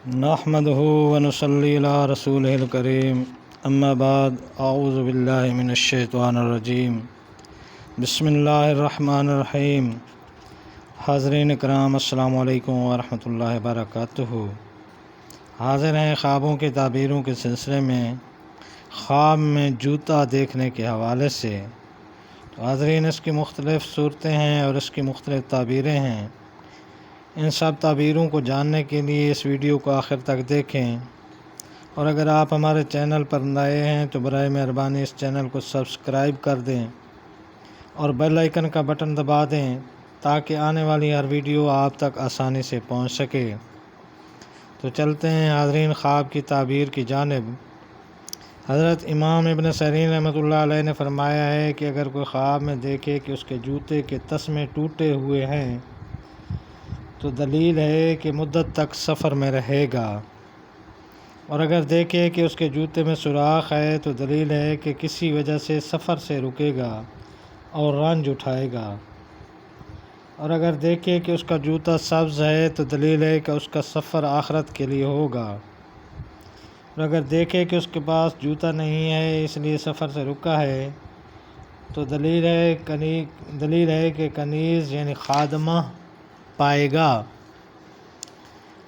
نحمده ونصلي على رسوله الكريم اما بعد اعوذ باللہ من الشیطان الرجیم بسم اللہ الرحمن الرحیم۔ حاضرین اکرام السلام علیکم ورحمۃ اللہ وبرکاتہ۔ حاضر ہیں خوابوں کی تعبیروں کے سلسلے میں خواب میں جوتا دیکھنے کے حوالے سے۔ تو حاضرین، اس کی مختلف صورتیں ہیں اور اس کی مختلف تعبیریں ہیں۔ ان سب تعبیروں کو جاننے کے لیے اس ویڈیو کو آخر تک دیکھیں، اور اگر آپ ہمارے چینل پر نئے ہیں تو برائے مہربانی اس چینل کو سبسکرائب کر دیں اور بیل آئیکن کا بٹن دبا دیں تاکہ آنے والی ہر ویڈیو آپ تک آسانی سے پہنچ سکے۔ تو چلتے ہیں حاضرین خواب کی تعبیر کی جانب۔ حضرت امام ابن سیرین رحمۃ اللہ علیہ نے فرمایا ہے کہ اگر کوئی خواب میں دیکھے کہ اس کے جوتے کے تسمے ٹوٹے ہوئے ہیں تو دلیل ہے کہ مدت تک سفر میں رہے گا، اور اگر دیکھے کہ اس کے جوتے میں سوراخ ہے تو دلیل ہے کہ کسی وجہ سے سفر سے رکے گا اور رنج اٹھائے گا، اور اگر دیکھے کہ اس کا جوتا سبز ہے تو دلیل ہے کہ اس کا سفر آخرت کے لیے ہوگا، اور اگر دیکھے کہ اس کے پاس جوتا نہیں ہے اس لیے سفر سے رکا ہے تو دلیل ہے کہ کنیز یعنی خادمہ پائے گا۔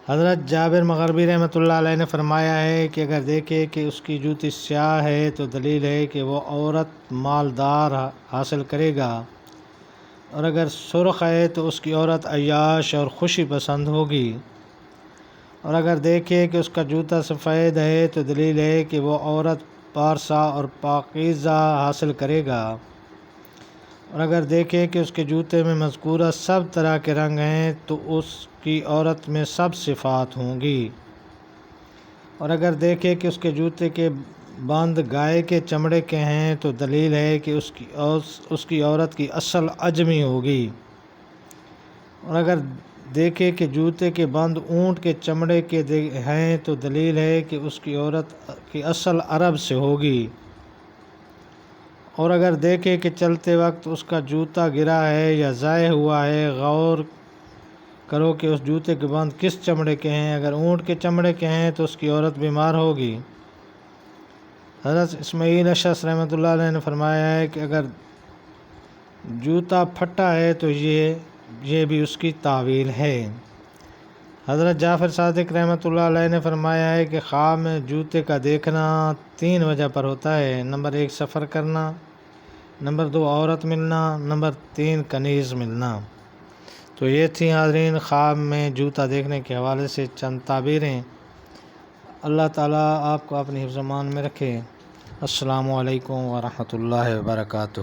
حضرت جابر مغربی رحمۃ اللہ علیہ نے فرمایا ہے کہ اگر دیکھے کہ اس کی جوتی سیاہ ہے تو دلیل ہے کہ وہ عورت مالدار حاصل کرے گا، اور اگر سرخ ہے تو اس کی عورت عیاش اور خوشی پسند ہوگی، اور اگر دیکھے کہ اس کا جوتا سفید ہے تو دلیل ہے کہ وہ عورت پارسا اور پاکیزہ حاصل کرے گا، اور اگر دیکھے کہ اس کے جوتے میں مذکورہ سب طرح کے رنگ ہیں تو اس کی عورت میں سب صفات ہوں گی، اور اگر دیکھے کہ اس کے جوتے کے بند گائے کے چمڑے کے ہیں تو دلیل ہے کہ اس کی عورت کی اصل عجمی ہوگی، اور اگر دیکھے کہ جوتے کے بند اونٹ کے چمڑے کے ہیں تو دلیل ہے کہ اس کی عورت کی اصل عرب سے ہوگی، اور اگر دیکھے کہ چلتے وقت اس کا جوتا گرا ہے یا ضائع ہوا ہے، غور کرو کہ اس جوتے کے بند کس چمڑے کے ہیں۔ اگر اونٹ کے چمڑے کے ہیں تو اس کی عورت بیمار ہوگی۔ حضرت اسماعیل اشعث رحمۃ اللہ علیہ نے فرمایا ہے کہ اگر جوتا پھٹا ہے تو یہ بھی اس کی تعویل ہے۔ حضرت جعفر صادق رحمۃ اللہ علیہ نے فرمایا ہے کہ خواب میں جوتے کا دیکھنا 3 وجہ پر ہوتا ہے۔ نمبر 1 سفر کرنا، نمبر 2 عورت ملنا، نمبر 3 کنیز ملنا۔ تو یہ تھی حاضرین خواب میں جوتا دیکھنے کے حوالے سے چند تعبیریں۔ اللہ تعالیٰ آپ کو اپنی حفظ و امان میں رکھے۔ السلام علیکم ورحمۃ اللہ وبرکاتہ۔